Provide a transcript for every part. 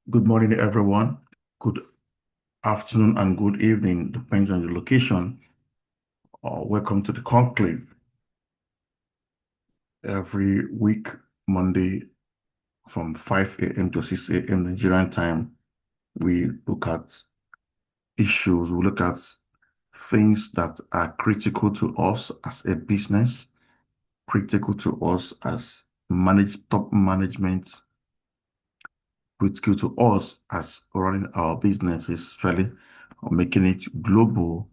Good morning, everyone. Good afternoon and good evening, depending on the location. Welcome to the conclave. Every week, Monday from 5 a.m. to 6 a.m. Nigerian time, we look at issues, we look at things that are critical to us as a business, critical to us as top management, critical to us as running our businesses, especially making it global,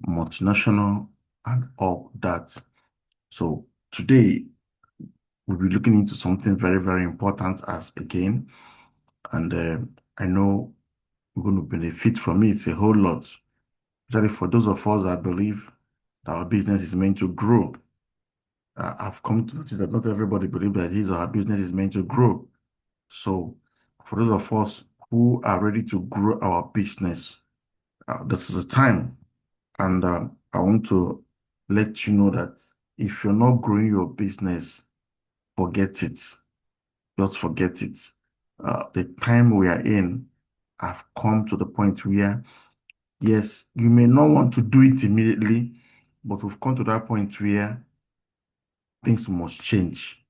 multinational, and all that. So today we'll be looking into something very, very important as again, and I know we're going to benefit from it a whole lot, especially for those of us that believe that our business is meant to grow. I've come to notice that not everybody believes that his or her business is meant to grow. So for those of us who are ready to grow our business, this is the time. And I want to let you know that if you're not growing your business, forget it. Just forget it. The time we are in, I've come to the point where, yes, you may not want to do it immediately, but we've come to that point where things must change.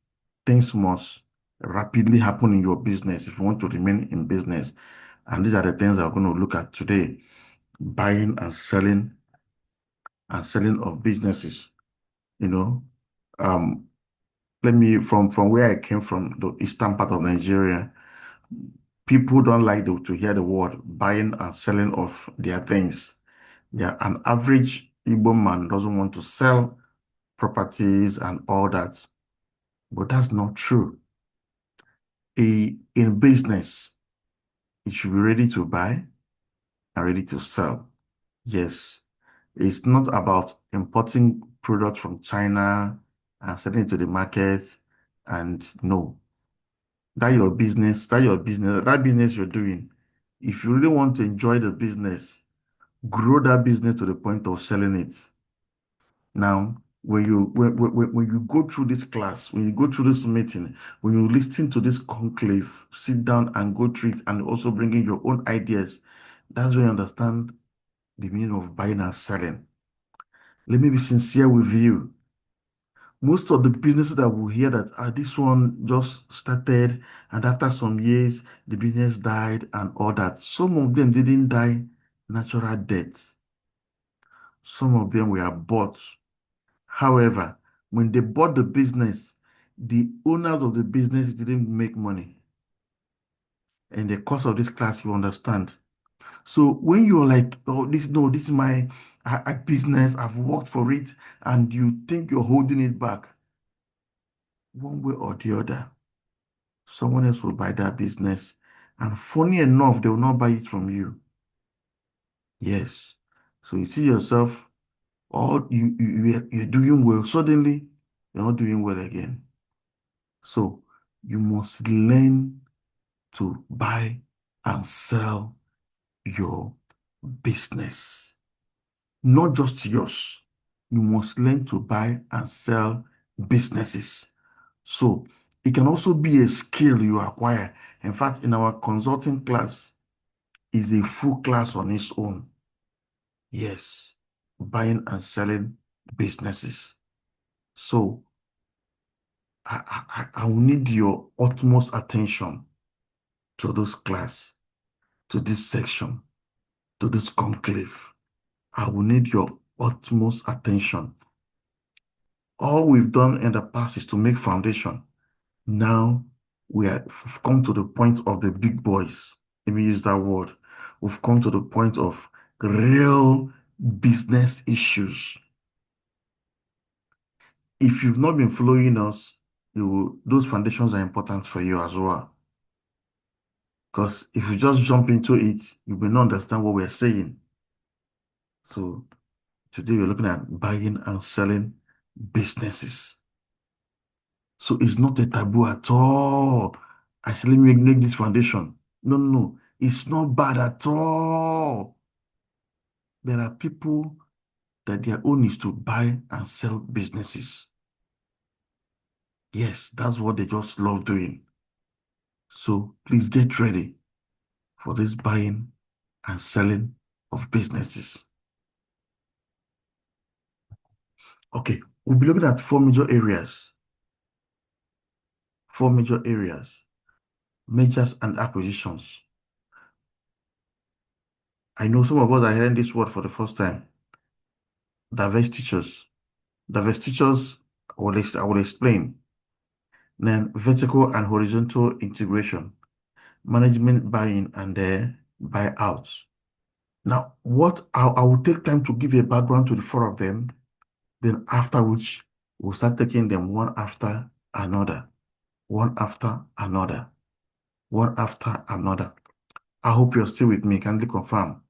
Things must rapidly happen in your business if you want to remain in business. And these are the things I'm going to look at today: buying and selling of businesses. You know, um, let me from where I came from, the eastern part of Nigeria. People don't like to hear the word buying and selling of their things. Yeah, an average Igbo man doesn't want to sell properties and all that, but that's not true. In business, you should be ready to buy and ready to sell. Yes, it's not about importing products from China and selling it to the market. And no, that business you're doing, if you really want to enjoy the business, grow that business to the point of selling it. Now, when you go through this class, when you go through this meeting, when you listen to this conclave, sit down and go through it and also bring in your own ideas, that's when you understand the meaning of buying and selling. Let me be sincere with you. Most of the businesses that we hear that this one just started and after some years the business died and all that. Some of them didn't die natural deaths. Some of them were bought. However, when they bought the business, the owners of the business didn't make money. In the course of this class, you understand. So when you're like, oh, this is my business, I've worked for it, and you think you're holding it back, one way or the other, someone else will buy that business. And funny enough, they will not buy it from you. Yes. So you see yourself, all you're doing well. Suddenly, you're not doing well again. So you must learn to buy and sell your business. Not just yours. You must learn to buy and sell businesses. So it can also be a skill you acquire. In fact, in our consulting class, is a full class on its own. Yes, buying and selling businesses. So I will need your utmost attention to this class, to this section, to this conclave. I will need your utmost attention. All we've done in the past is to make foundation. Now we've come to the point of the big boys. Let me use that word. We've come to the point of real business issues. If you've not been following us, those foundations are important for you as well. Because if you just jump into it, you may not understand what we're saying. So today we're looking at buying and selling businesses. So it's not a taboo at all. I say, let me make this foundation. No, no, no. It's not bad at all. There are people that their own is to buy and sell businesses. Yes, that's what they just love doing. So please get ready. for this buying and selling of businesses. Okay, we'll be looking at four major areas. Four major areas. Mergers and acquisitions. I know some of us are hearing this word for the first time. Divestitures. Divestitures, I will explain. Then vertical and horizontal integration, management buy-in and buy-outs. Now, I will take time to give a background to the four of them, then after which we'll start taking them one after another, one after another, one after another. I hope you're still with me. Kindly confirm.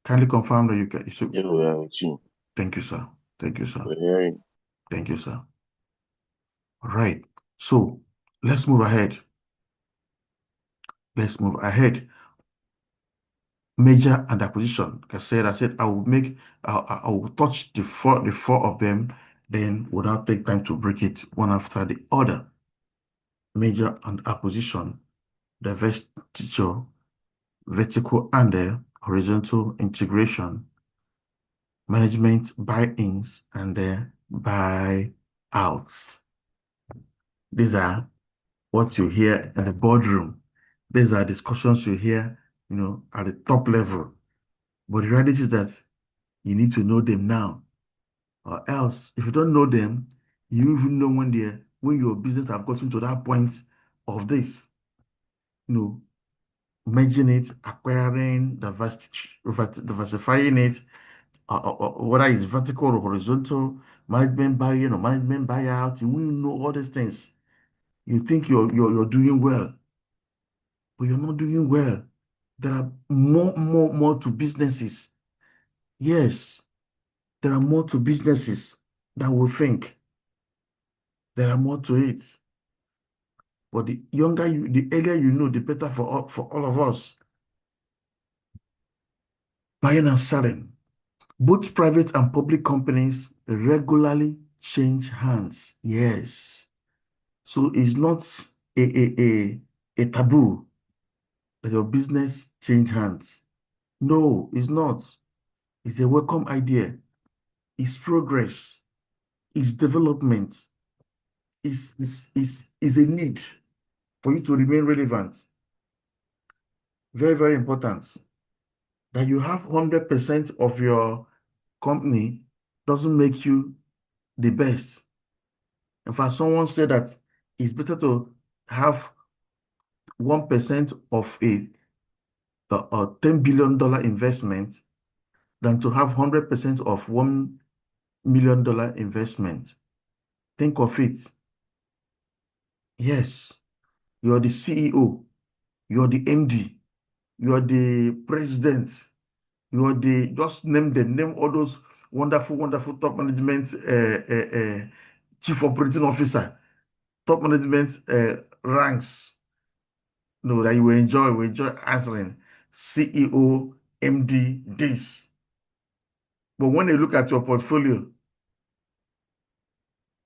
Kindly confirm that you can. Yeah, we are with you. Thank you, sir. Thank you, sir. We're hearing. Thank you, sir. All right. So let's move ahead. Let's move ahead. Merger and acquisition. Like I said I will touch the four of them, then we'll now take time to break it one after the other. Merger and acquisition, divestiture, vertical and horizontal integration, management buy-ins and buy-outs. These are what you hear in the boardroom. These are discussions you hear, at the top level. But the reality is that you need to know them now, or else if you don't know them, you even know when your business have gotten to that point of this, merging it, acquiring, diversifying it, whether it's vertical or horizontal, management buy-in or management buyout. You will know all these things. You think you're doing well, but you're not doing well. There are more to businesses. Yes, there are more to businesses than we think. There are more to it. But the earlier you know, the better for all of us. Buying and selling. Both private and public companies regularly change hands. Yes. So it's not a taboo that your business change hands. No, it's not. It's a welcome idea. It's progress. It's development. It's a need for you to remain relevant. Very, very important. That you have 100% of your company doesn't make you the best. In fact, someone said that it's better to have 1% of a $10 billion investment than to have 100% of $1 million investment. Think of it. Yes, you're the CEO, you're the MD, you're the president, just name all those wonderful top management, chief operating officer, top management ranks. No, that you will enjoy answering CEO, MD, this. But when you look at your portfolio,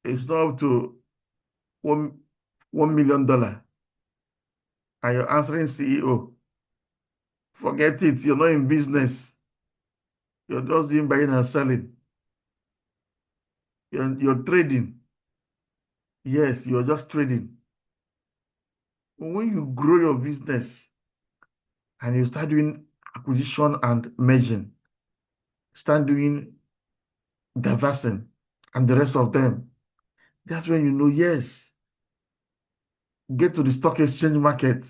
it's not up to $1 million, and you're answering CEO. Forget it. You're not in business. You're just doing buying and selling. You're trading. Yes, you're just trading. But when you grow your business and you start doing acquisition and merging, start doing diversing and the rest of them, that's when you know, yes, get to the stock exchange market.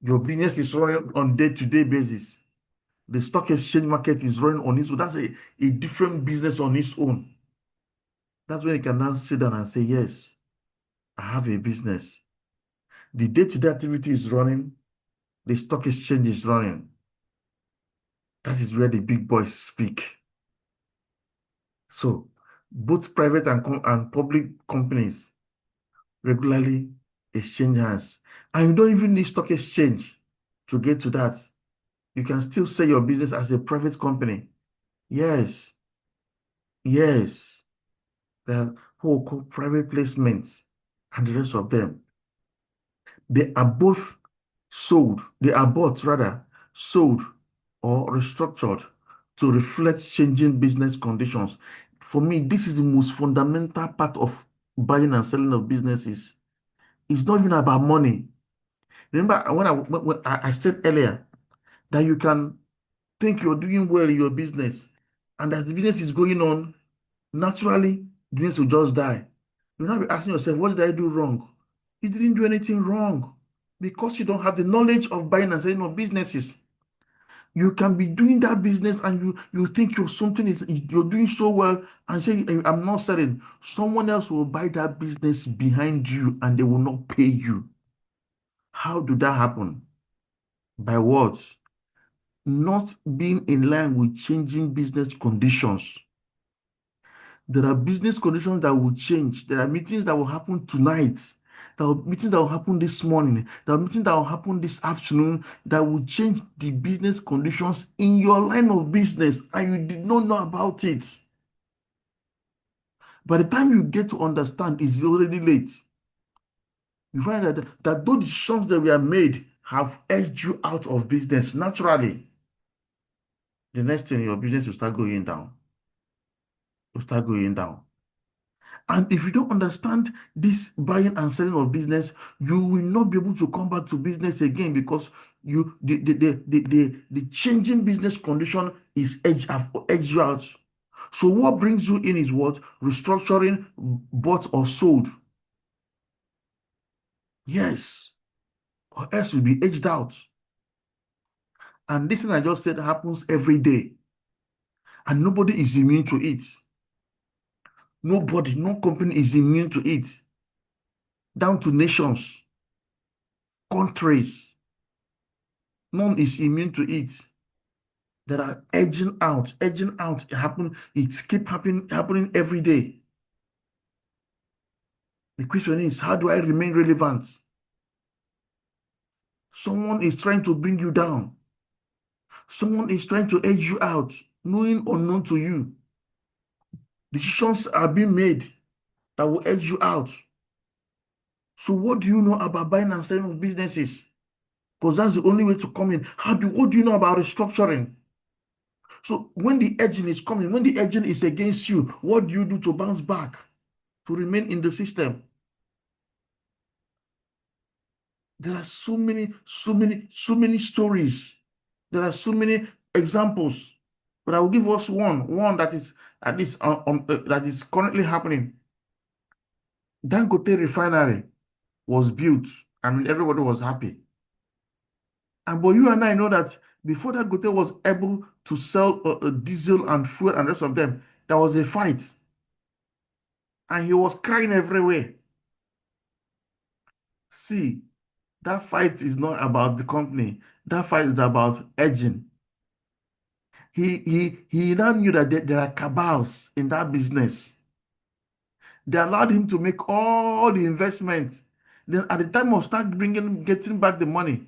Your business is running on day-to-day basis. The stock exchange market is running on its own. That's a different business on its own. That's when you can now sit down and say, yes, I have a business. The day-to-day activity is running. The stock exchange is running. That is where the big boys speak. So, both private and public companies regularly exchange hands. And you don't even need stock exchange to get to that. You can still sell your business as a private company. Yes, yes. There are what we call private placements and the rest of them. They are both sold, they are both rather sold or restructured to reflect changing business conditions. For me, this is the most fundamental part of buying and selling of businesses. It's not even about money. Remember when I said earlier that you can think you're doing well in your business, and as the business is going on, naturally, the business will just die. You'll not be asking yourself, what did I do wrong? You didn't do anything wrong because you don't have the knowledge of buying and selling of businesses. You can be doing that business and you think you're doing so well and say, I'm not selling. Someone else will buy that business behind you and they will not pay you. How did that happen? By what? Not being in line with changing business conditions. There are business conditions that will change. There are meetings that will happen tonight. There are meetings that will happen this morning. There are meetings that will happen this afternoon that will change the business conditions in your line of business, and you did not know about it. By the time you get to understand, it's already late. You find that those decisions that were made have edged you out of business naturally. The next thing, your business will start going down. Will start going down. And if you don't understand this buying and selling of business, you will not be able to come back to business again because the changing business condition is have edged you out. So what brings you in is what? Restructuring, bought or sold. Yes, or else you'll be edged out. And this thing I just said happens every day. And nobody is immune to it. Nobody, no company is immune to it. Down to nations, countries. None is immune to it. That are edging out. It keep happening every day. The question is, how do I remain relevant? Someone is trying to bring you down. Someone is trying to edge you out, knowing or unknown to you. Decisions are being made that will edge you out. So what do you know about buying and selling of businesses? Because that's the only way to come in. What do you know about restructuring? So when the edging is coming, when the edging is against you, what do you do to bounce back, to remain in the system? There are so many stories. There are so many examples. But I will give us one that is at least that is currently happening. Dangote refinery was built. I mean, everybody was happy. And but you and I know that before Dangote was able to sell diesel and fuel and rest of them, there was a fight, and he was crying everywhere. See, that fight is not about the company. That fight is about edging. He now knew that there are cabals in that business. They allowed him to make all the investments. Then at the time of getting back the money,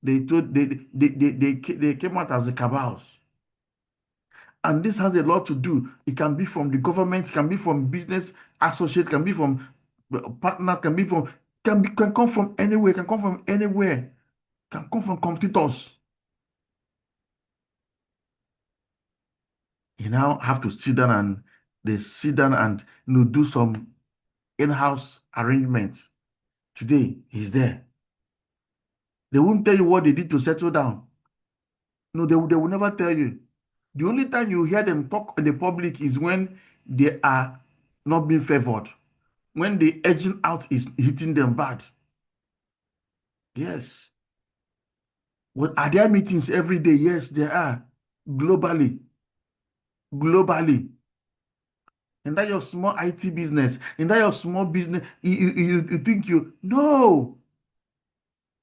they came out as the cabals. And this has a lot to do. It can be from the government, it can be from business associates, can be from partner, can come from anywhere, can come from anywhere, can come from competitors. You now have to sit down and do some in-house arrangements. Today, he's there. They won't tell you what they did to settle down. No, they will never tell you. The only time you hear them talk in the public is when they are not being favored, when the edging out is hitting them bad. Yes. Well, are there meetings every day? Yes, there are. Globally. Globally. In that your small IT business, in that your small business, you think no.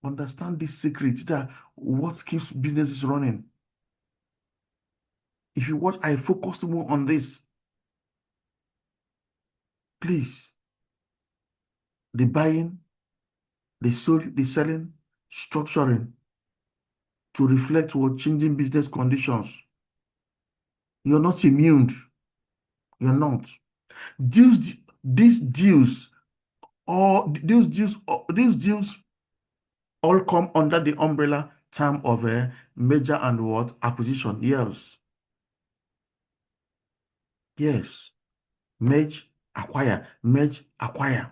Understand this secret that what keeps businesses running. If you watch, I focused more on this. Please, the buying, the selling, structuring to reflect what changing business conditions. You're not immune. You're not. Deals, these deals, or these deals all come under the umbrella term of a merger and what? Acquisition. Yes. Yes. Merge, acquire, merge, acquire.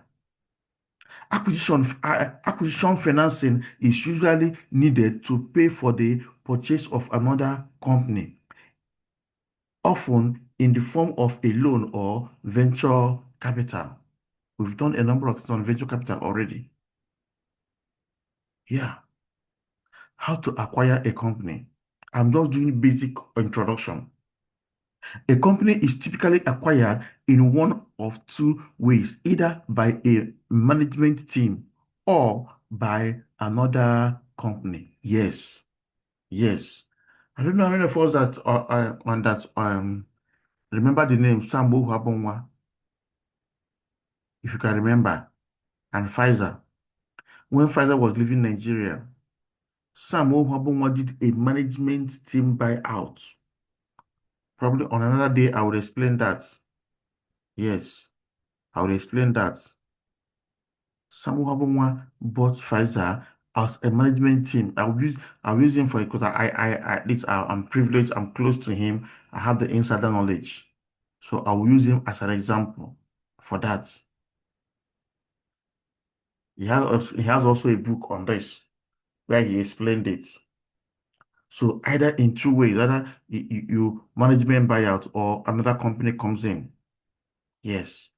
Acquisition financing is usually needed to pay for the purchase of another company, often in the form of a loan or venture capital. We've done a number of things on venture capital already. Yeah. How to acquire a company. I'm just doing basic introduction. A company is typically acquired in one of two ways, either by a management team or by another company. Yes, yes. I don't know how many of us that remember the name Sambo Habonwa, if you can remember, and Pfizer. When Pfizer was leaving Nigeria, Sambo Habonwa did a management team buyout. Probably on another day, I will explain that. Yes, I will explain that. Samuel Habonwa bought Pfizer as a management team. I'll use him for it because at least I'm privileged, I'm close to him, I have the insider knowledge. So I will use him as an example for that. He has also a book on this where he explained it. So either in two ways, either you management buyout or another company comes in. Yes.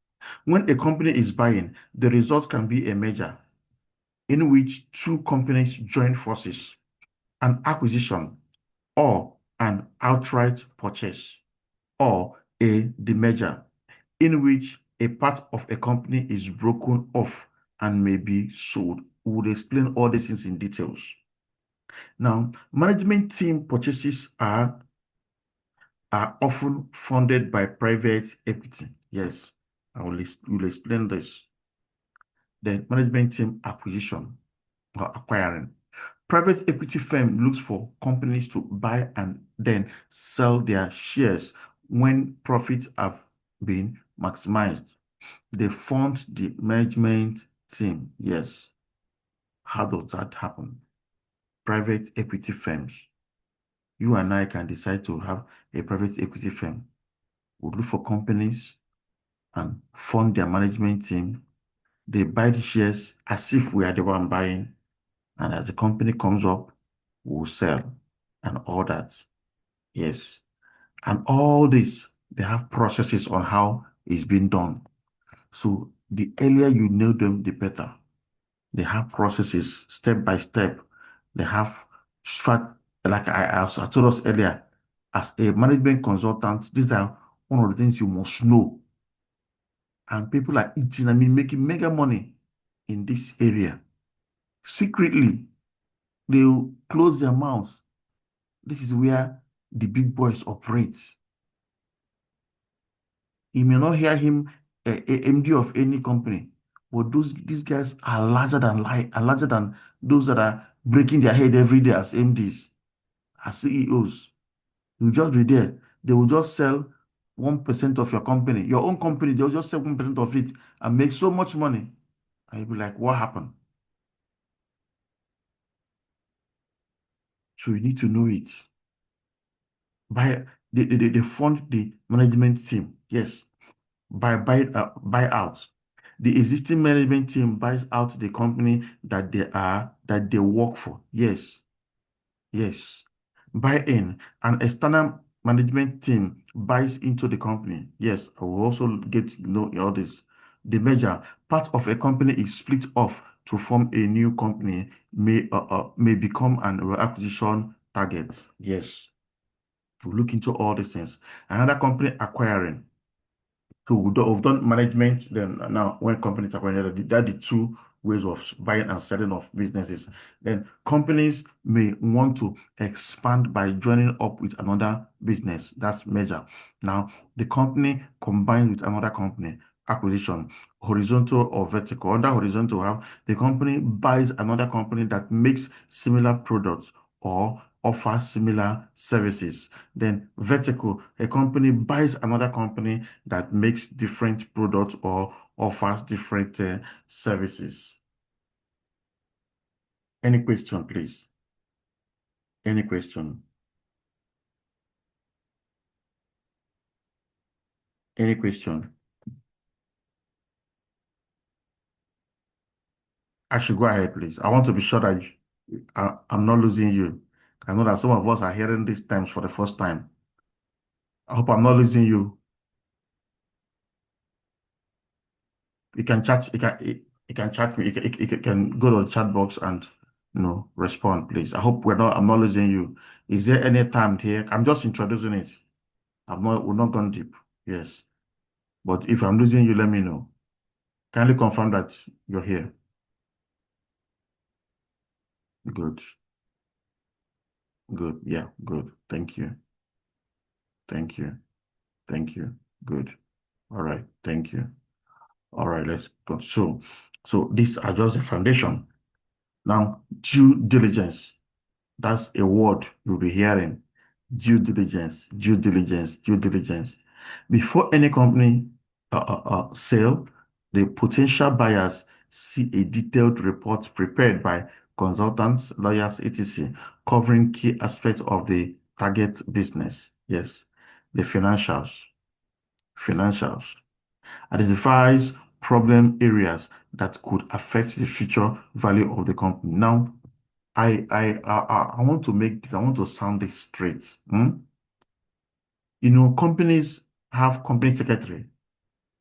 When a company is buying, the result can be a merger in which two companies join forces, an acquisition, or an outright purchase, or a demerger, in which a part of a company is broken off and may be sold. We will explain all these things in details. Now, management team purchases are often funded by private equity. Yes, will explain this. Then management team acquisition or acquiring. Private equity firm looks for companies to buy and then sell their shares when profits have been maximized. They fund the management team. Yes. How does that happen? Private equity firms. You and I can decide to have a private equity firm. We'll look for companies and fund their management team. They buy the shares as if we are the one buying. And as the company comes up, we'll sell and all that. Yes. And all this, they have processes on how it's being done. So the earlier you know them, the better. They have processes step by step. They have, like I told us earlier, as a management consultant, these are one of the things you must know. And people are eating, making mega money in this area. Secretly, they will close their mouths. This is where the big boys operate. You may not hear him a MD of any company, but these guys are larger than those that are breaking their head every day as MDs, as CEOs. You just be there. They will just sell 1% of your company, your own company. They'll just sell 1% of it and make so much money. And you'll be like, what happened? So you need to know it. They fund the management team. Yes. Buyouts. The existing management team buys out the company that they work for. Yes, yes. Buy-in. An external management team buys into the company. Yes, I will also get to know all this. The merger. Part of a company is split off to form a new company, may become an acquisition target. Yes, to look into all these things. Another company acquiring. So we've done management, then now when companies are acquired, that are the two ways of buying and selling of businesses. Then companies may want to expand by joining up with another business. That's merger. Now, the company combined with another company, acquisition, horizontal or vertical. Under horizontal, have the company buys another company that makes similar products or offers similar services. Then vertical, a company buys another company that makes different products or offers different services. Any question, please? Any question? Any question? I should go ahead, please. I want to be sure that I'm not losing you. I know that some of us are hearing these terms for the first time. I hope I'm not losing you. You can chat. You can chat me. You can go to the chat box and respond, please. I hope I'm not losing you. Is there any time here? I'm just introducing it. We're not gone deep. Yes. But if I'm losing you, let me know. Kindly confirm that you're here. Good. Good. Yeah, good. Thank you. Thank you. Thank you. Good. All right. Thank you. All right, let's go. So these are just the foundation. Now, due diligence. That's a word you'll be hearing. Due diligence, due diligence, due diligence. Before any company sale, the potential buyers see a detailed report prepared by consultants, lawyers, etc., covering key aspects of the target business. Yes, the financials. Identifies problem areas that could affect the future value of the company. Now, I want to make this, I want to sound this straight. Companies have company secretary.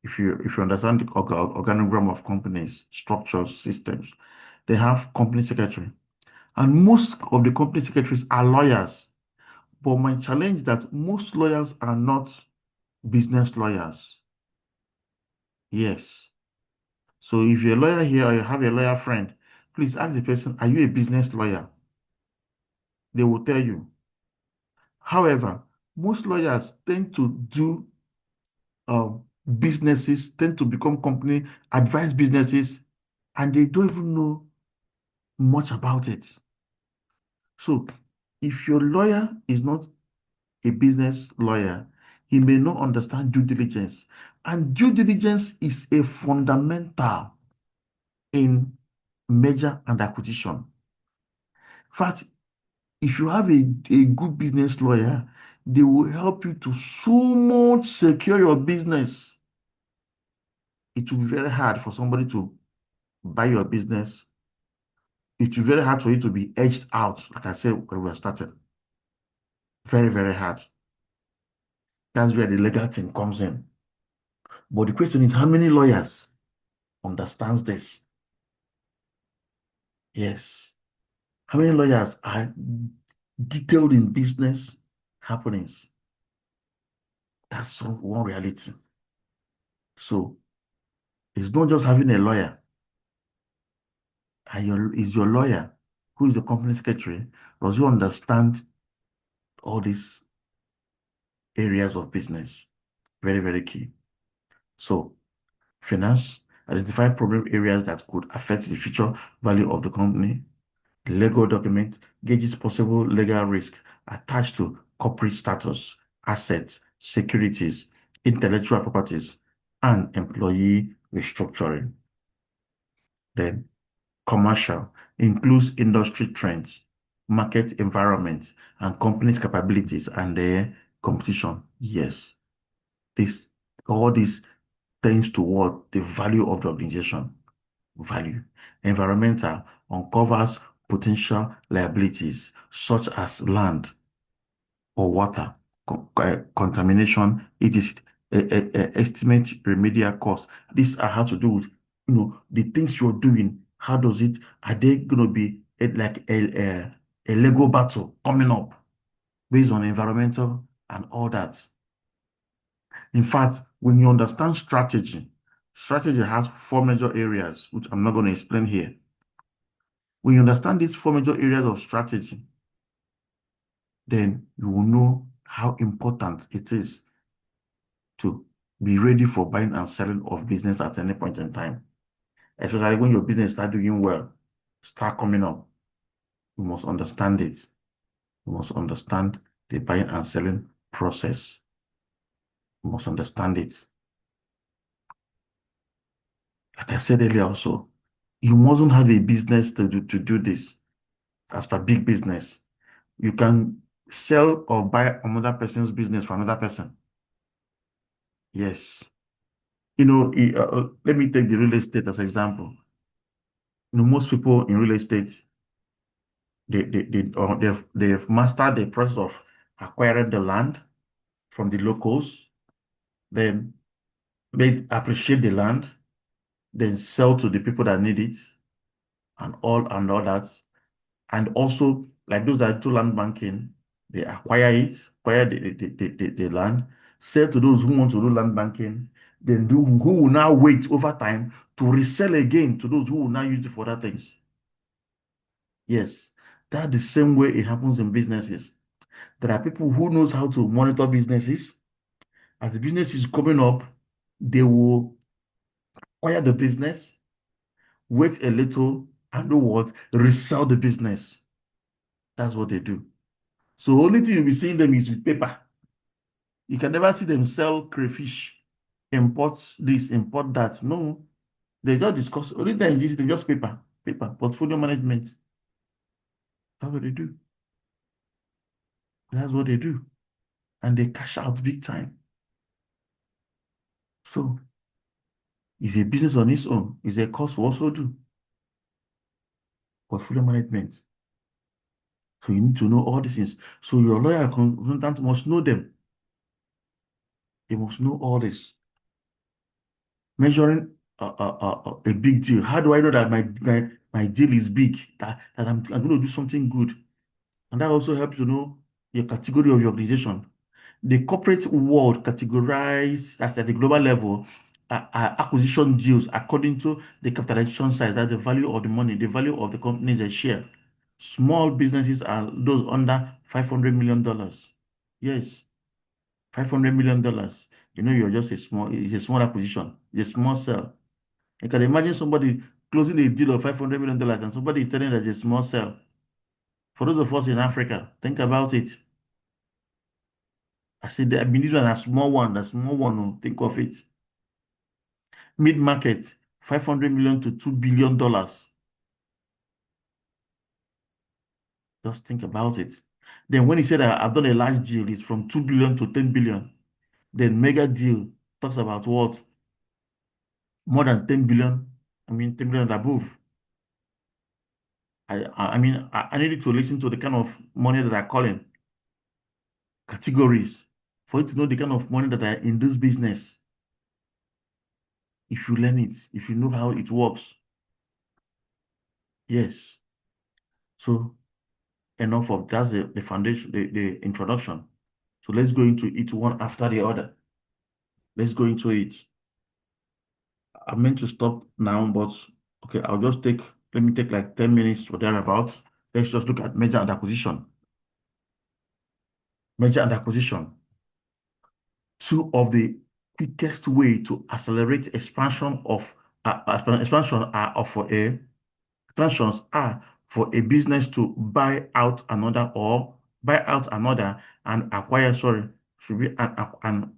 If you understand the organogram of companies, structures, systems, they have company secretary. And most of the company secretaries are lawyers. But my challenge is that most lawyers are not business lawyers. Yes. So if you're a lawyer here or you have a lawyer friend, please ask the person, are you a business lawyer? They will tell you. However, most lawyers tend to do businesses, tend to become company, advise businesses, and they don't even know much about it. So if your lawyer is not a business lawyer, he may not understand due diligence. And due diligence is a fundamental in merger and acquisition. In fact, if you have a good business lawyer, they will help you to so much secure your business. It will be very hard for somebody to buy your business. It will be very hard for you to be edged out, like I said when we started. Very, very hard. That's where the legal team comes in. But the question is, how many lawyers understands this? Yes. How many lawyers are detailed in business happenings? That's one reality. So it's not just having a lawyer. Is your lawyer, who is the company secretary, does you understand all these areas of business? Very, very key. So finance, identify problem areas that could affect the future value of the company. The legal document gauges possible legal risk attached to corporate status, assets, securities, intellectual properties, and employee restructuring. Then commercial includes industry trends, market environment, and companies' capabilities and their competition. Yes, all this tends toward the value of the organization. Value. Environmental uncovers potential liabilities such as land or water, contamination. It is estimate remedial costs. These are how to do with the things you're doing. How does it? Are they going to be like a Lego battle coming up based on environmental and all that? In fact, when you understand strategy, strategy has four major areas, which I'm not going to explain here. When you understand these four major areas of strategy, then you will know how important it is to be ready for buying and selling of business at any point in time. Especially when your business start doing well, start coming up, you must understand it. You must understand the buying and selling process. You must understand it. Like I said earlier also, you mustn't have a business to do this. as per big business. You can sell or buy another person's business for another person. Yes. Let me take the real estate as example. Most people in real estate, they've mastered the process of acquiring the land from the locals, then they appreciate the land, then sell to the people that need it, and all that. And also, like those that do land banking, they acquire the land, sell to those who want to do land banking, then who will now wait over time to resell again to those who will now use it for other things. Yes, that's the same way it happens in businesses. There are people who knows how to monitor businesses. As the business is coming up, they will acquire the business, wait a little, and do what? Resell the business. That's what they do. So only thing you'll be seeing them is with paper. You can never see them sell crayfish, import this, import that. No, they just discuss. Only time you see they just paper, portfolio management. That's what they do. That's what they do. And they cash out big time. So it's a business on its own. It's a course we also do. Portfolio management. So you need to know all these things. So your lawyer consultant must know them. They must know all this. Measuring a big deal. How do I know that my deal is big? That I'm going to do something good. And that also helps to know your category of your organization. The corporate world categorized at the global level acquisition deals according to the capitalization size, that's the value of the money, the value of the company's share. Small businesses are those under $500 million. Yes, $500 million. You're just it's a small acquisition, it's a small sell. You can imagine somebody closing a deal of $500 million and somebody is telling that it's a small sell. For those of us in Africa, think about it. I said, I mean, this one a small one, oh, think of it. Mid-market, 500 million to $2 billion. Just think about it. Then when he said I've done a large deal, it's from 2 billion to 10 billion. Then mega deal talks about what? More than 10 billion. I mean, 10 billion and above. I needed to listen to the kind of money that I call in categories for you to know the kind of money that are in this business. If you learn it, if you know how it works. Yes. So enough of that's the foundation, the introduction. So let's go into it one after the other. Let's go into it. I meant to stop now, but okay, let me take like 10 minutes or thereabouts. Let's just look at merger and acquisition. Merger and acquisition. Two of the quickest way to accelerate expansion are for a transactions are for a business to buy out another or buy out another and acquire, sorry, should be an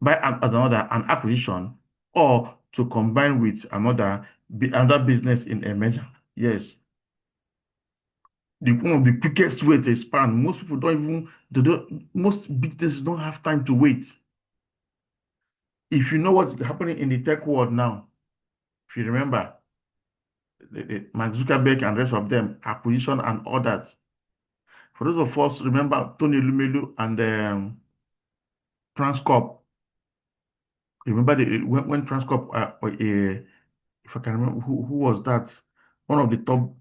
buy out another an acquisition or to combine with another business in a merger. Yes. One of the quickest way to expand. Most people most businesses don't have time to wait. If you know what's happening in the tech world now, if you remember, Mark Zuckerberg and the rest of them, acquisition and all that. For those of us remember Tony Lumelu and Transcorp. Remember when Transcorp, if I can remember who was that, one of the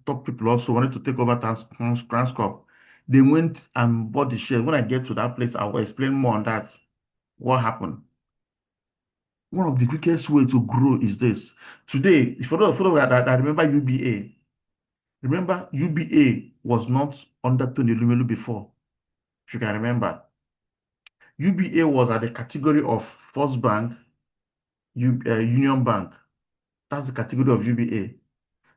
top people also wanted to take over Transcorp. They went and bought the shares. When I get to that place, I will explain more on that. What happened? One of the quickest way to grow is this. Today, for those that remember UBA, remember UBA was not under Tony Lumelu before, if you can remember. UBA was at the category of First Bank, Union Bank. That's the category of UBA.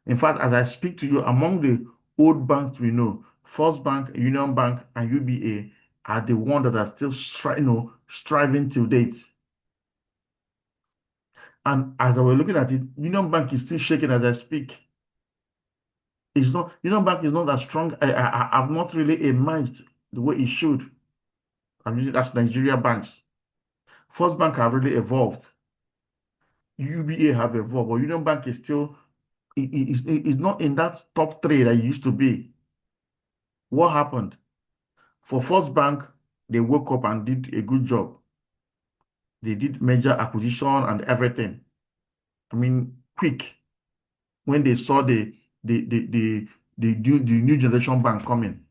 In fact, as I speak to you, among the old banks we know, First Bank, Union Bank, and UBA are the ones that are still striving till date. And as I was looking at it, Union Bank is still shaking as I speak. It's not, Union Bank is not as strong. I've not really emerged the way it should. I'm using that's Nigeria banks. First Bank have really evolved. UBA have evolved, but Union Bank is still is not in that top three that it used to be. What happened? For First Bank, they woke up and did a good job. They did major acquisition and everything. I mean, quick when they saw the new generation bank coming.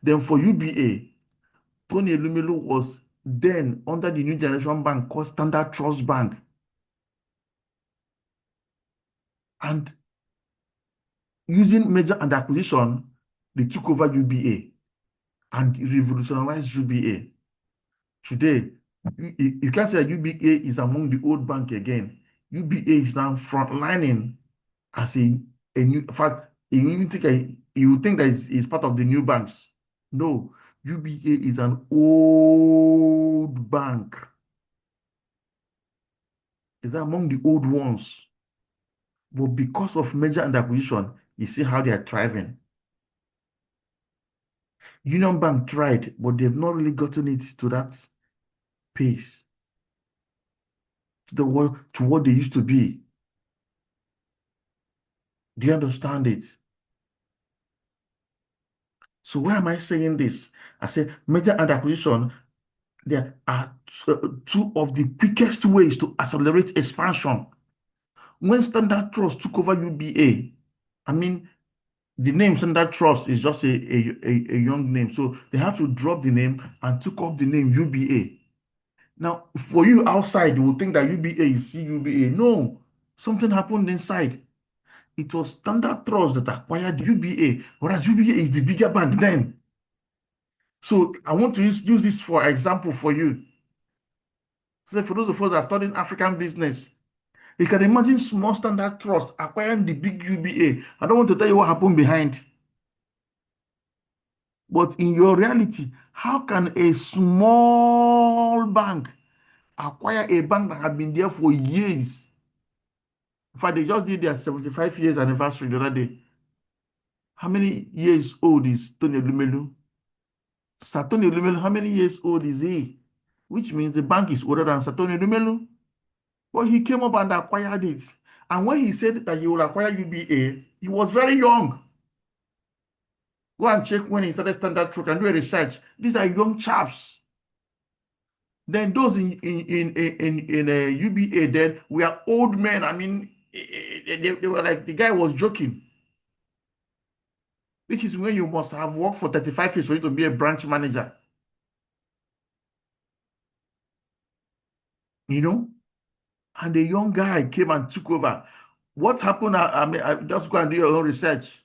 Then for UBA, Tony Elumelu was then under the new generation bank called Standard Trust Bank. And using merger and acquisition, they took over UBA and revolutionized UBA. Today, you can't say UBA is among the old bank again. UBA is now frontlining as a new, in fact, you would think that it's part of the new banks. No, UBA is an old bank. It's among the old ones. But because of merger and acquisition, you see how they are thriving. Union Bank tried, but they've not really gotten it to that pace, to what they used to be. Do you understand it? So why am I saying this? I say merger and acquisition, there are two of the quickest ways to accelerate expansion. When Standard Trust took over UBA, I mean, the name Standard Trust is just a young name. So they have to drop the name and took up the name UBA. Now, for you outside, you will think that UBA is CUBA. No, something happened inside. It was Standard Trust that acquired UBA, whereas UBA is the bigger bank then. So I want to use this for example for you. So for those of us that are studying African business, you can imagine small Standard Trust acquiring the big UBA. I don't want to tell you what happened behind. But in your reality, how can a small bank acquire a bank that had been there for years? In fact, they just did their 75 years anniversary the other day. How many years old is Tony Elumelu? Sir Tony Elumelu, how many years old is he? Which means the bank is older than Sir Tony Elumelu. But he came up and acquired it. And when he said that he will acquire UBA, he was very young. Go and check when he started Standard Truck and do a research. These are young chaps. Then those in UBA then were old men. I mean, they were like, the guy was joking. This is when you must have worked for 35 years for you to be a branch manager. You know? And a young guy came and took over. What happened? I mean, just go and do your own research.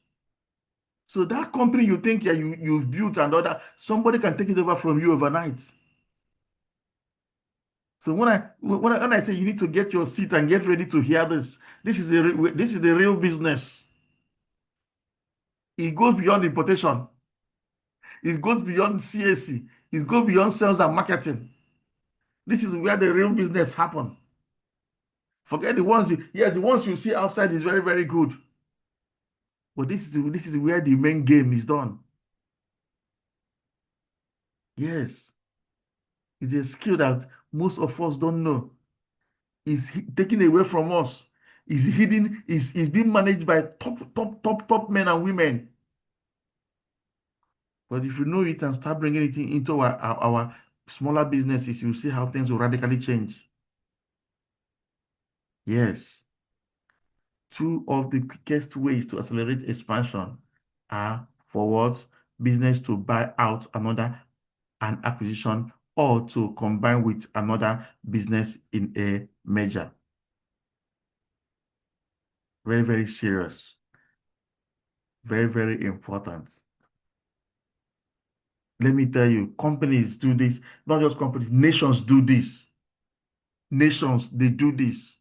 So that company you think you've built and all that, somebody can take it over from you overnight. So when I say you need to get your seat and get ready to hear this, this is the real business. It goes beyond importation. It goes beyond CAC. It goes beyond sales and marketing. This is where the real business happen. Forget the ones the ones you see outside is very, very good. But this is where the main game is done. Yes. It's a skill that most of us don't know. It's taken away from us. Is hidden, is being managed by top men and women. But if you know it and start bringing it into our smaller businesses, you'll see how things will radically change. Yes. Two of the quickest ways to accelerate expansion are for what? Business to buy out an acquisition or to combine with another business in a merger. Very, very serious. Very, very important. Let me tell you, companies do this, not just companies, nations do this. Nations, they do this.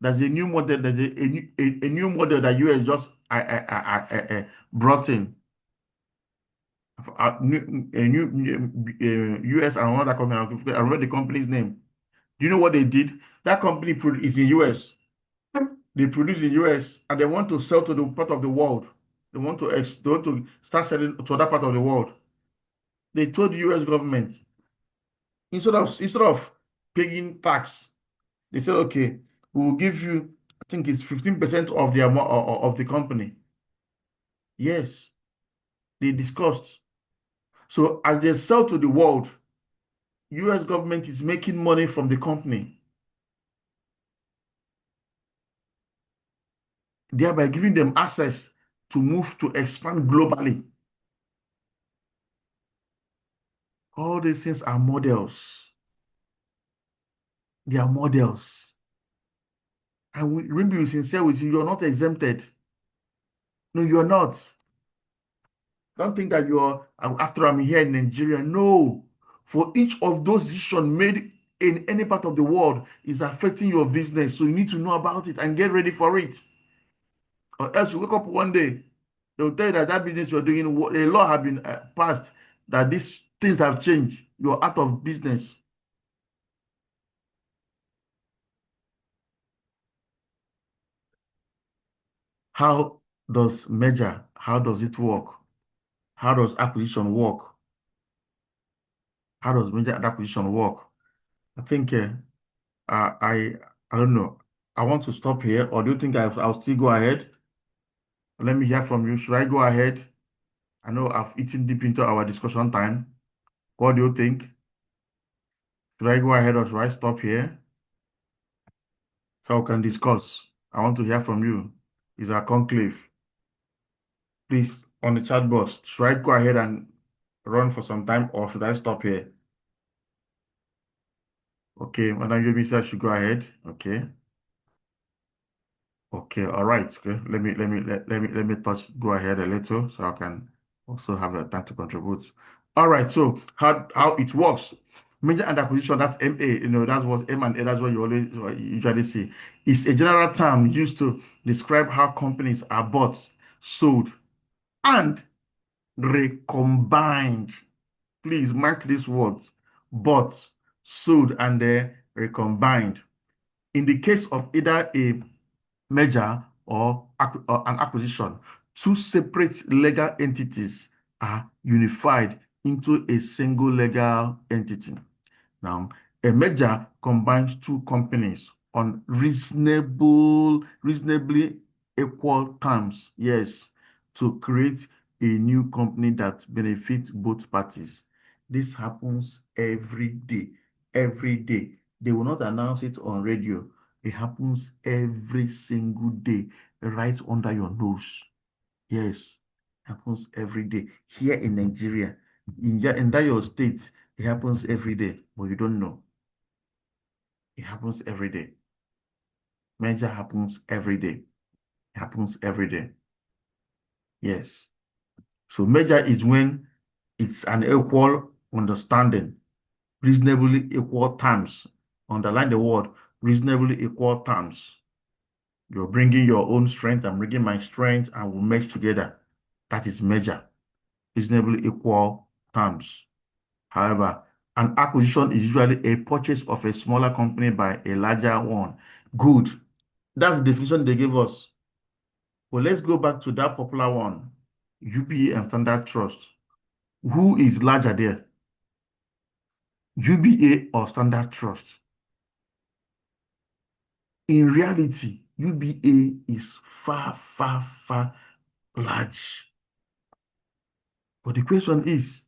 There's a new model, there's a new model that US just brought in. A new US and another company, I remember the company's name. Do you know what they did? That company is in US. They produce in US and they want to sell to the part of the world. They want to start selling to that part of the world. They told the US government, instead of paying tax, they said, okay, we will give you, I think it's 15% of the amount of the company. Yes, they discussed. So as they sell to the world, US government is making money from the company, thereby giving them access to move to expand globally. All these things are models. They are models. And we will be sincere with you, you're not exempted. No, you're not. Don't think that you're, after I'm here in Nigeria. No. For each of those decisions made in any part of the world is affecting your business. So you need to know about it and get ready for it. Or else you wake up one day, they'll tell you that that business you're doing, a law have been passed, that these things have changed. You're out of business. How does merger, how does it work? How does acquisition work? How does merger and acquisition work? I think I I don't know. I want to stop here, or do you think I'll still go ahead? Let me hear from you. Should I go ahead? I know I've eaten deep into our discussion time. What do you think? Should I go ahead or should I stop here so we can discuss? I want to hear from you. It's our conclave. Please, on the chat box, should I go ahead and run for some time or should I stop here? Okay, Madam Yobisa, I should go ahead. Okay. Okay, all right. Okay. Let me touch go ahead a little so I can also have a time to contribute. All right, so how it works. Merger and acquisition, that's MA, that's what M&A, that's what you always usually see. It's a general term used to describe how companies are bought, sold, and recombined. Please mark these words: bought, sold, and recombined. In the case of either a merger or an acquisition, two separate legal entities are unified into a single legal entity. Now, a merger combines two companies on reasonably equal terms, yes, to create a new company that benefits both parties. This happens every day. Every day. They will not announce it on radio. It happens every single day, right under your nose. Yes, happens every day. Here in Nigeria, in that your state, it happens every day, but you don't know. It happens every day. Merger happens every day. It happens every day. Yes. So merger is when it's an equal understanding, reasonably equal terms. Underline the word reasonably equal terms. You're bringing your own strength, I'm bringing my strength, and we'll merge together. That is merger, reasonably equal terms. However, an acquisition is usually a purchase of a smaller company by a larger one. Good. That's the definition they gave us. Well, let's go back to that popular one, UBA and Standard Trust. Who is larger there? UBA or Standard Trust? In reality, UBA is far, far, far large. But the question is,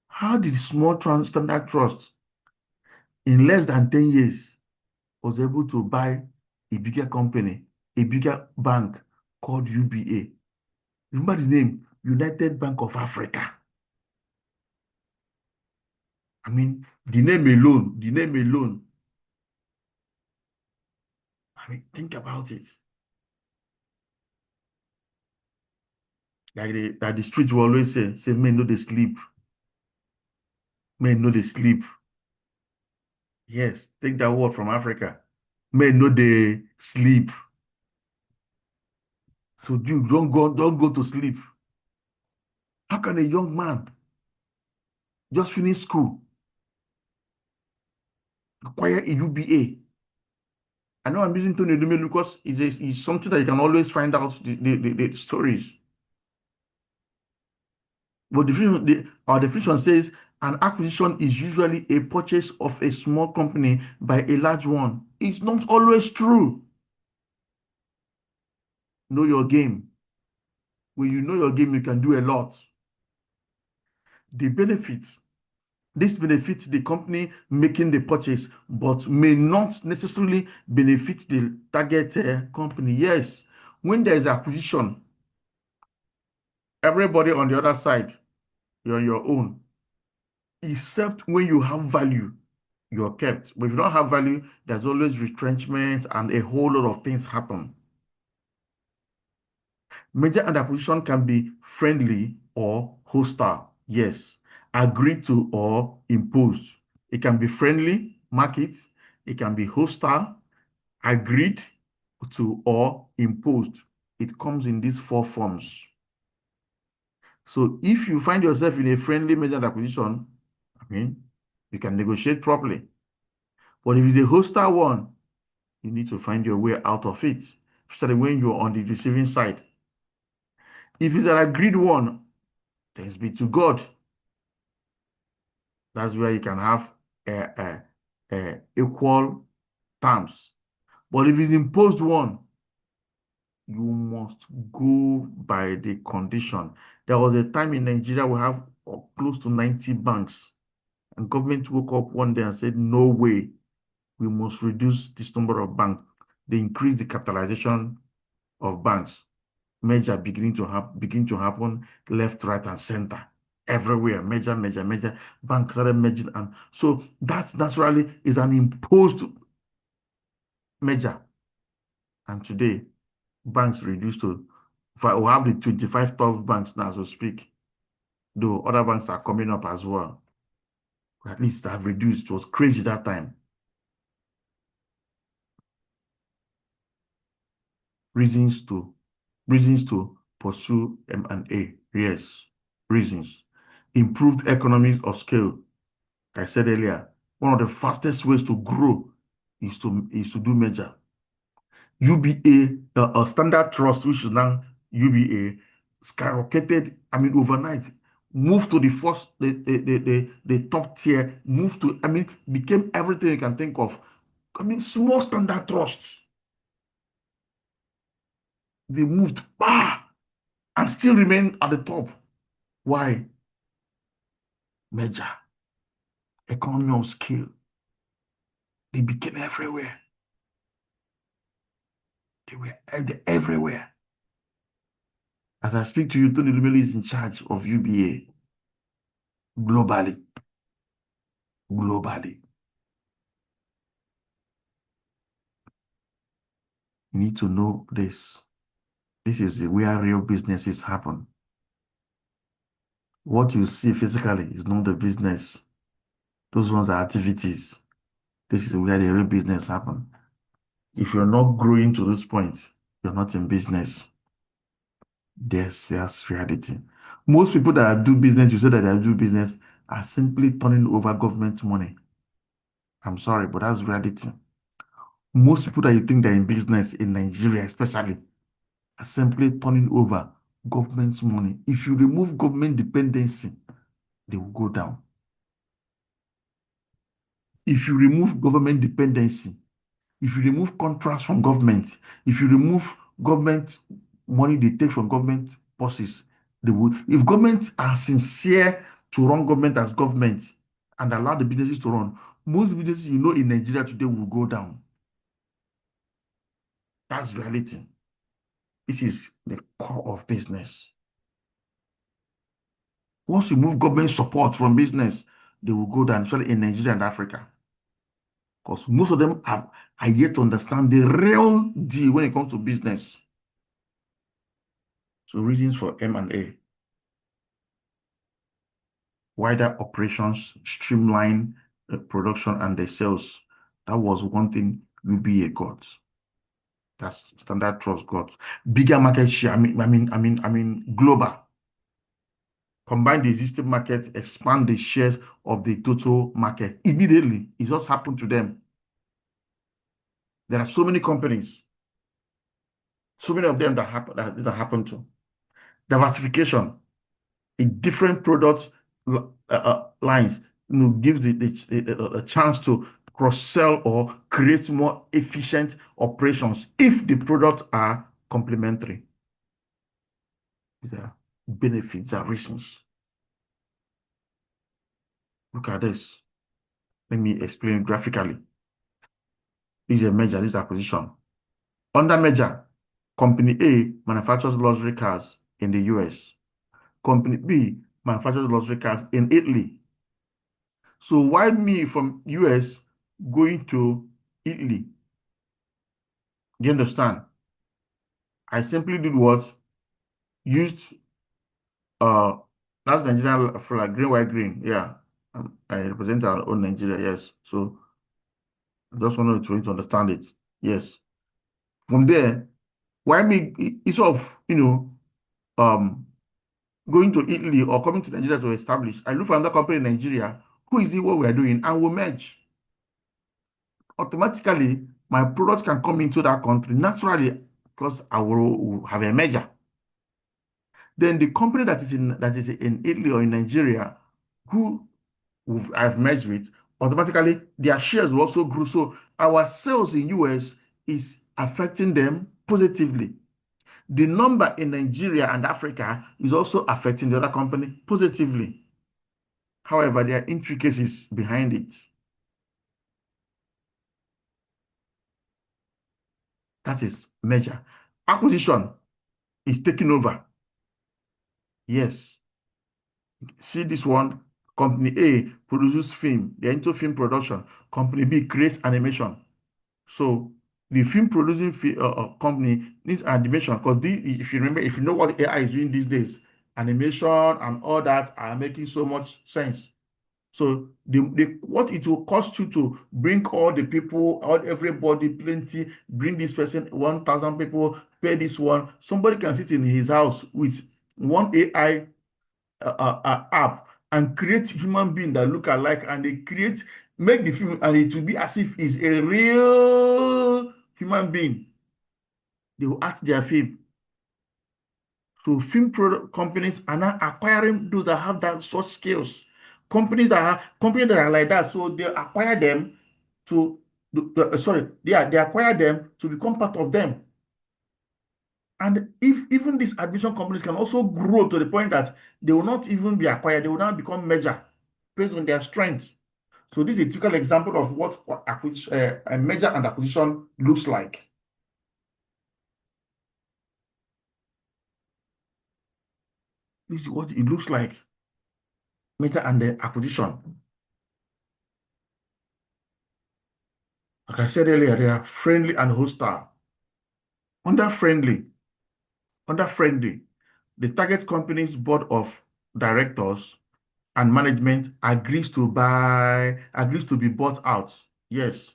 how did Standard Trust in less than 10 years was able to buy a bigger company, a bigger bank called UBA? Remember the name, United Bank of Africa. I mean, the name alone, I mean, think about it. Like the street will always say, men know they sleep. Men know they sleep. Yes, take that word from Africa. Men know they sleep. So you don't go to sleep. How can a young man just finish school, acquire a UBA, I know I'm using Tony Lumelu because it's something that you can always find out the stories. But our definition says an acquisition is usually a purchase of a small company by a large one. It's not always true. Know your game. When you know your game, you can do a lot. The benefits. This benefits the company making the purchase, but may not necessarily benefit the target company. Yes, when there is acquisition, everybody on the other side, you're on your own. Except when you have value, you're kept. But if you don't have value, there's always retrenchment and a whole lot of things happen. Merger and acquisition can be friendly or hostile. Yes. Agreed to or imposed. It can be friendly, market. It can be hostile, agreed to, or imposed. It comes in these four forms. So if you find yourself in a friendly merger and acquisition, you can negotiate properly. But if it's a hostile one, you need to find your way out of it, especially when you're on the receiving side. If it's an agreed one, thanks be to God. That's where you can have equal terms. But if it's imposed one, you must go by the condition. There was a time in Nigeria we have close to 90 banks, and government woke up one day and said, no way, we must reduce this number of banks. They increased the capitalization of banks. Merger begin to happen left, right, and center. Everywhere, merger. Banks started merging. And so that naturally is an imposed merger. And today, banks reduced to, we have the 25 top banks now as we speak, though other banks are coming up as well. At least they have reduced. It was crazy that time. Reasons to pursue M&A. Yes, reasons. Improved economies of scale. Like I said earlier, one of the fastest ways to grow is to do merger. UBA, Standard Trust, which is now UBA, skyrocketed, overnight, moved to the top tier, became everything you can think of. Small Standard Trusts, they moved, and still remain at the top. Why? Merger, economy of scale. They became everywhere. They were everywhere. As I speak to you, Tony Lumelu is in charge of UBA globally. Globally. You need to know this. This is where real businesses happen. What you see physically is not the business. Those ones are activities. This is where the real business happen. If you're not growing to this point, you're not in business. That's reality. Most people that do business, you say that they do business, are simply turning over government money. I'm sorry, but that's reality. Most people that you think they're in business in Nigeria, especially, are simply turning over government's money. If you remove government dependency, they will go down. If you remove government dependency, if you remove contracts from government, if you remove government money they take from government bosses, they will. If government are sincere to run government as government and allow the businesses to run, most businesses in Nigeria today will go down. That's reality. This is the core of business. Once you move government support from business, they will go down, especially in Nigeria and Africa. Because most of them are yet to understand the real deal when it comes to business. So reasons for M&A. Wider operations, streamline production and the sales. That was one thing UBA got. That's Standard Trust got. Bigger market share. Global. Combine the existing market, expand the shares of the total market. Immediately, it just happened to them. There are so many companies, so many of them that happen to. Diversification in different product lines, gives a chance to cross-sell or create more efficient operations if the products are complementary. These are benefits and reasons. Look at this. Let me explain graphically. This is a merger, this is acquisition. Under merger, Company A manufactures luxury cars in the US. Company B manufactures luxury cars in Italy. So why me from US going to Italy? Do you understand? I simply did what? Used uh that's Nigerian flag, green, white, green. Yeah. I represent our own Nigeria, yes. So I just wanted to understand it. Yes. From there, why me it's of going to Italy or coming to Nigeria to establish. I look for another company in Nigeria who is doing what we are doing and will merge. Automatically, my products can come into that country naturally because I will have a merger. Then the company that is in Italy or in Nigeria, who I've merged with, automatically their shares will also grow. So our sales in US is affecting them positively. The number in Nigeria and Africa is also affecting the other company positively. However, there are intricacies behind it. That is merger. Acquisition is taking over. Yes. See this one. Company A produces film. They're into film production. Company B creates animation. So the film producing company needs animation because if you remember, if you know what AI is doing these days, animation and all that are making so much sense. So what it will cost you to bring all the people, everybody, plenty, bring this person, 1,000 people, pay this one. Somebody can sit in his house with one AI app and create human being that look alike, and make the film, and it will be as if it's a real human being. They will act their film. So film product companies are now acquiring those that have that such skills. Companies that are like that, so they acquire them to they acquire them to become part of them. And if even these admission companies can also grow to the point that they will not even be acquired, they will now become merger based on their strengths. So this is a typical example of what a merger and acquisition looks like. This is what it looks like. Merger and the acquisition. Like I said earlier, they are friendly and hostile. Under friendly, the target company's board of directors and management agrees to be bought out. Yes.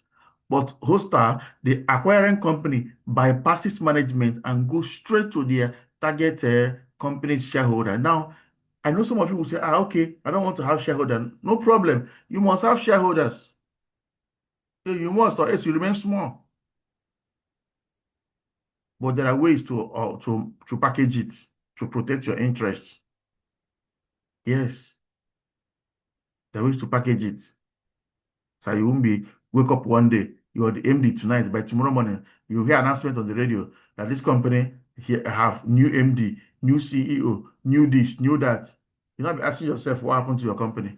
But hostile, the acquiring company bypasses management and goes straight to their target company's shareholder. Now, I know some of you will say, okay, I don't want to have shareholders. No problem. You must have shareholders. You must, or else you remain small. But there are ways to package it to protect your interests. Yes, there are ways to package it. So you won't wake up one day, you're the MD tonight, by tomorrow morning, you hear announcement on the radio that this company here have new MD, new CEO, new this, new that. You'll not be asking yourself what happened to your company.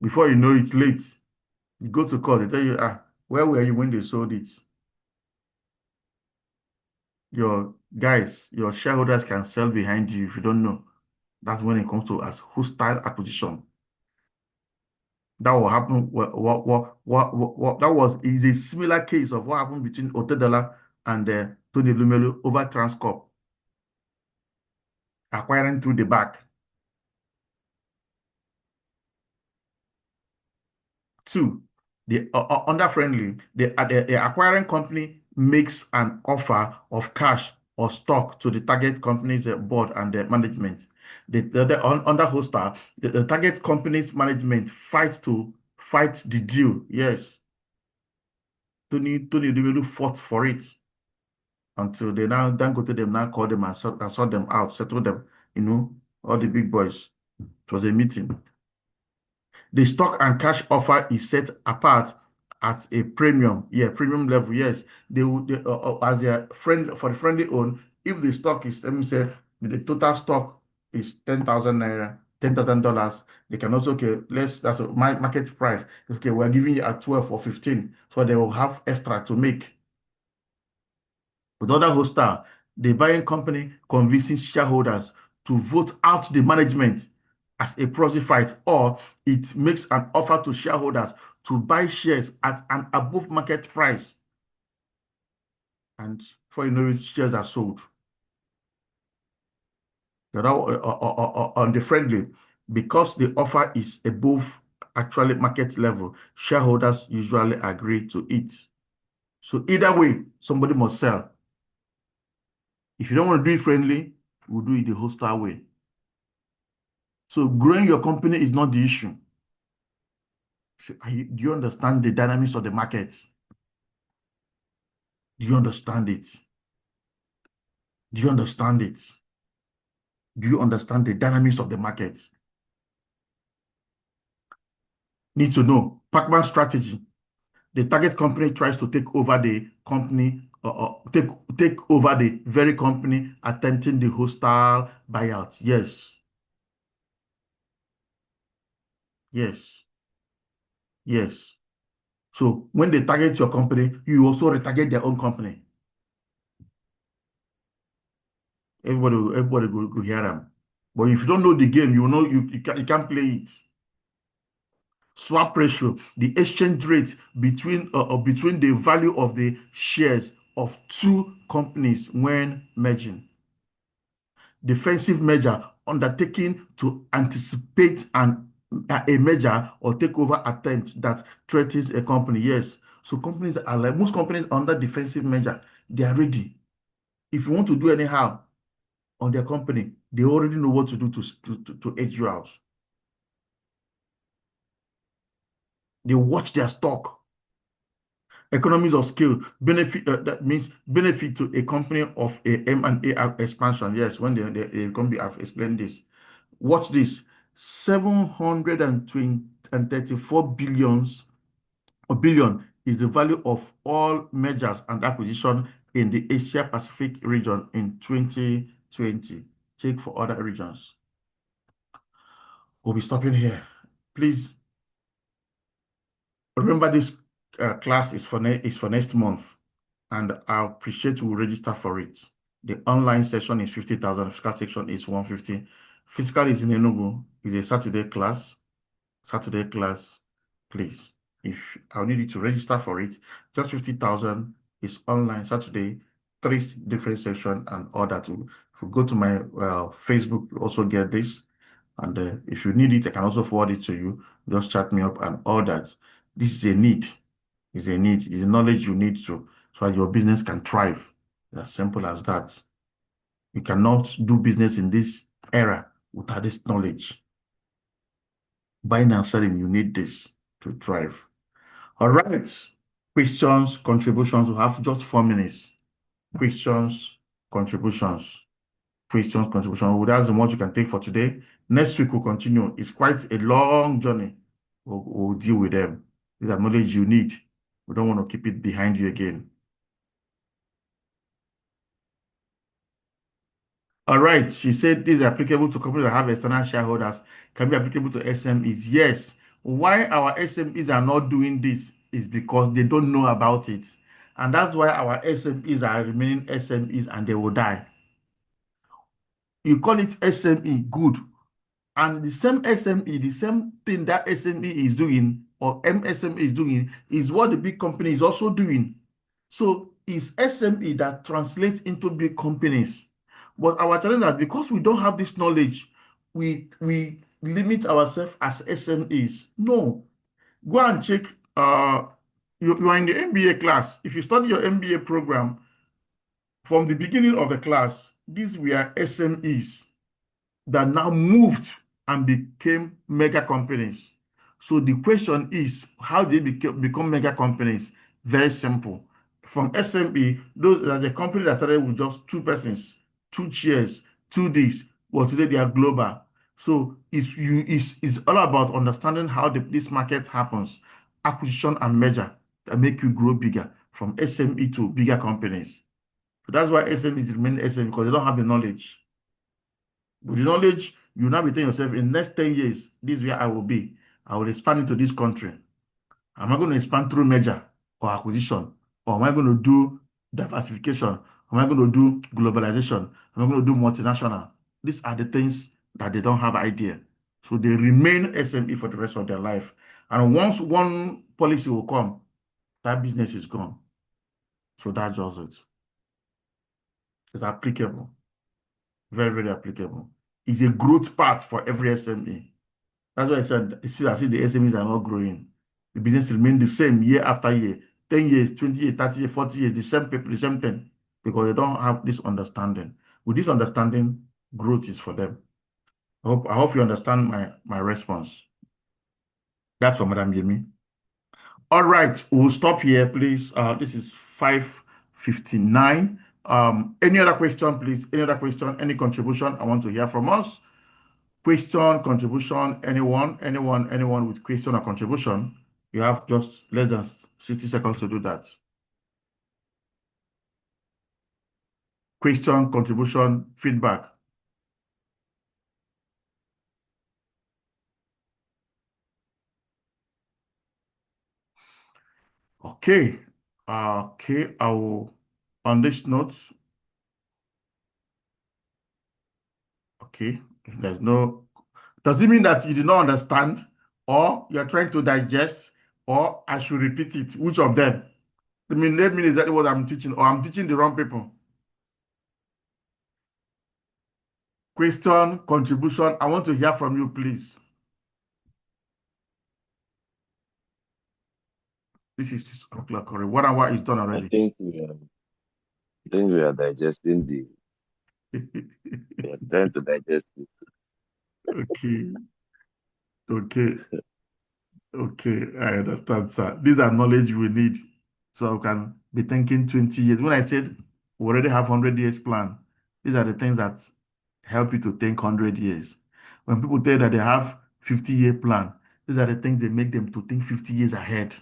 Before you know it's late. You go to court, they tell you, where were you when they sold it? Your guys, your shareholders can sell behind you if you don't know. That's when it comes to as hostile acquisition. That will happen. Is a similar case of what happened between Otedala and Tony Lumelu over Transcorp, acquiring through the back. Two, the under friendly, the acquiring company makes an offer of cash or stock to the target company's board and the management. Under hostile, the target company's management fight the deal. Yes. Tony really fought for it until they now Dangote them now called them and sort them out, settle them, all the big boys. It was a meeting. The stock and cash offer is set apart at a premium, premium level. Yes, as their friend for the friendly own. If the stock is, let me say, the total stock is 10,000 naira, $10,000. They can also, okay, that's my market price. Okay, we're giving you at 12 or 15, so they will have extra to make. With other hostile, the buying company convinces shareholders to vote out the management as a proxy fight, or it makes an offer to shareholders to buy shares at an above market price. And before you know it, shares are sold. On the friendly, because the offer is above actually market level, shareholders usually agree to it. So either way, somebody must sell. If you don't want to do it friendly, we'll do it the hostile way. So growing your company is not the issue. So do you understand the dynamics of the market? Do you understand it? Do you understand it? Do you understand the dynamics of the market? Need to know. Pacman strategy. The target company tries to take over the company, take over the very company attempting the hostile buyout. Yes. Yes. Yes. So when they target your company, you also retarget their own company. Everybody go hear them. But if you don't know the game, you can't play it. Swap ratio, the exchange rate between the value of the shares of two companies when merging. Defensive measure, undertaking to anticipate a merger or takeover attempt that threatens a company. Yes. So companies are like most companies under defensive measure, they are ready. If you want to do anyhow on their company, they already know what to do to edge you out. They watch their stock. Economies of scale benefit. That means benefit to a company of a M&A expansion. Yes, when the company have explained this. Watch this: 734 billion is the value of all mergers and acquisition in the Asia Pacific region in 2020. Check for other regions. We'll be stopping here. Please remember this class is for next month, and I appreciate you register for it. The online session is 50,000. Physical section is 150. Physical is in Enugu. It's a Saturday class. Please. If I'll need you to register for it, just 50,000 is online Saturday, 3 different sessions and all that. If you go to my Facebook, you also get this. And if you need it, I can also forward it to you. Just chat me up and all that. This is a need. It's a need. It's knowledge you need so that your business can thrive. It's as simple as that. You cannot do business in this era without this knowledge. Buying and selling, you need this to thrive. All right. Questions, contributions. We have just 4 minutes. Questions, contributions. Questions, contributions. Well, that's the much you can take for today. Next week, we'll continue. It's quite a long journey. We'll deal with them. These are knowledge you need. We don't want to keep it behind you again. All right. She said this is applicable to companies that have external shareholders. Can be applicable to SMEs. Yes. Why our SMEs are not doing this is because they don't know about it. And that's why our SMEs are remaining SMEs and they will die. You call it SME, good. And the same SME, the same thing that SME is doing or MSME is doing is what the big company is also doing. So it's SME that translates into big companies. But our challenge is because we don't have this knowledge, we limit ourselves as SMEs. No. Go and check. You are in the MBA class. If you study your MBA program, from the beginning of the class, these were SMEs that now moved and became mega companies. So the question is, how they become mega companies? Very simple. From SME, those are the company that started with just two persons, two chairs, two this. Well, today they are global. So it's all about understanding how this market happens, acquisition and merger that make you grow bigger from SME to bigger companies. So that's why SMEs remain SME because they don't have the knowledge. With the knowledge, you now be telling yourself, in the next 10 years, this is where I will be. I will expand into this country. Am I going to expand through merger or acquisition? Or am I going to do diversification? Am I going to do globalization? Am I going to do multinational? These are the things that they don't have idea. So they remain SME for the rest of their life. And once one policy will come, that business is gone. So that's just it. It's applicable. Very, very applicable. It's a growth path for every SME. That's why I said, it's as if the SMEs are not growing. The business remain the same year after year, 10 years, 20 years, 30 years, 40 years, the same people, the same thing, because they don't have this understanding. With this understanding, growth is for them. I hope you understand my response. That's for Madam Yemi. All right, we'll stop here, please. This is 5:59. Any other question, please? Any other question? Any contribution? I want to hear from us. Question, contribution, anyone with question or contribution, you have just less than 60 seconds to do that. Question, contribution, feedback. Okay. Okay, I will, on this note, okay, there's no, does it mean that you did not understand, or you're trying to digest, or I should repeat it? Which of them? Let me exactly what I'm teaching, or I'm teaching the wrong people. Question, contribution, I want to hear from you, please. This is 6 o'clock already. 1 hour is done I already. think we are digesting we are trying to digest it. Okay, okay, okay. I understand, sir. These are knowledge we need. So we can be thinking 20 years. When I said we already have 100 years plan, these are the things that help you to think 100 years. When people tell that they have 50-year plan, these are the things that make them to think 50 years ahead.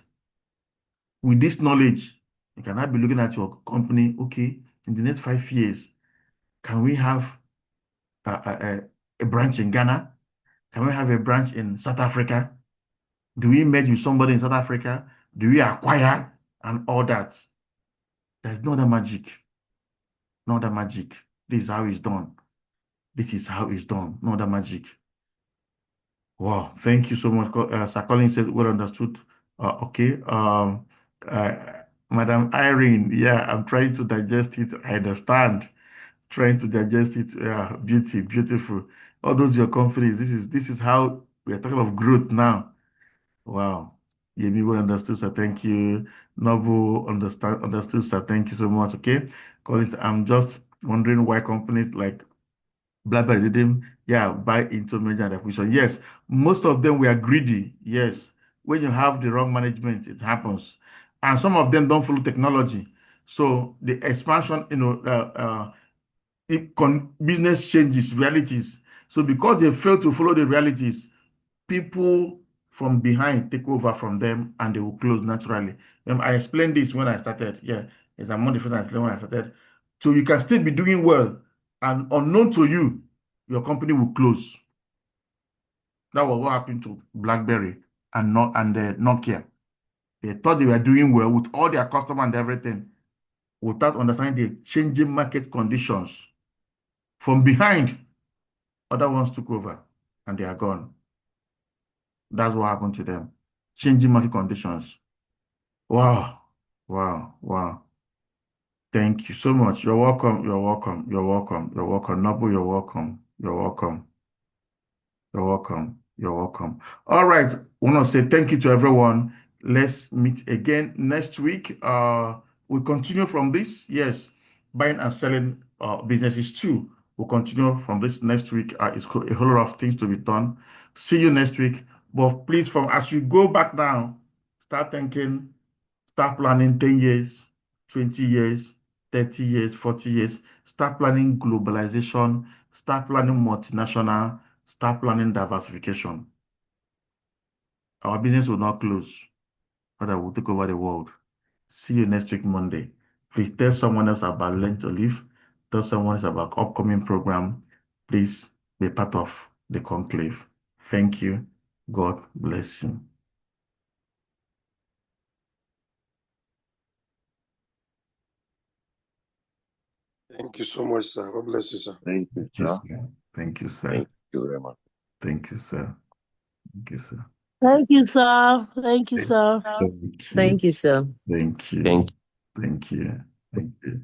With this knowledge, you cannot be looking at your company, okay, in the next 5 years, can we have a branch in Ghana? Can we have a branch in South Africa? Do we merge with somebody in South Africa? Do we acquire and all that? There's no other magic. No other magic. This is how it's done. This is how it's done. No other magic. Wow. Thank you so much. Sir Colin said, well understood. Okay. Uh, Madam Irene, yeah, I'm trying to digest it. I understand. Trying to digest it. Yeah, beautiful. All those your companies. This is how we are talking of growth now. Wow. Yemi well understood, sir. Thank you. Noble understood, sir. Thank you so much. Okay. Collins, I'm just wondering why companies like BlackBerry didn't, yeah, buy into merger and acquisition. Yes, most of them were greedy. Yes. When you have the wrong management, it happens. And some of them don't follow technology. So the expansion, business changes, realities. So because they fail to follow the realities, people from behind take over from them and they will close naturally. I explained this when I started. Yeah, it's a more different I explained when I started. So you can still be doing well, and unknown to you, your company will close. That was what happened to BlackBerry and Nokia. They thought they were doing well with all their customer and everything, without understanding the changing market conditions. From behind, other ones took over and they are gone. That's what happened to them. Changing market conditions. Wow. Wow. Wow. Thank you so much. You're welcome. You're welcome. You're welcome. You're welcome. Noble, you're welcome. You're welcome. You're welcome. You're welcome. All right. I want to say thank you to everyone. Let's meet again next week. We'll continue from this. Yes. Buying and selling businesses too. We'll continue from this next week. It's a whole lot of things to be done. See you next week. But please, from as you go back now, start thinking Start planning 10 years, 20 years, 30 years, 40 years. Start planning globalization. Start planning multinational. Start planning diversification. Our business will not close, but I will take over the world. See you next week, Monday. Please tell someone else about Learn to Live. Tell someone else about upcoming program. Please be part of the conclave. Thank you. God bless you. Thank you so much, sir. God bless you, sir. Thank you, Thank you, sir. sir. Thank you, sir. Thank you very much. Thank you, sir. Thank you, sir. Thank you, sir. Thank you, sir. Thank you. Thank you, sir. Thank you. Thank Thank you. Thank you.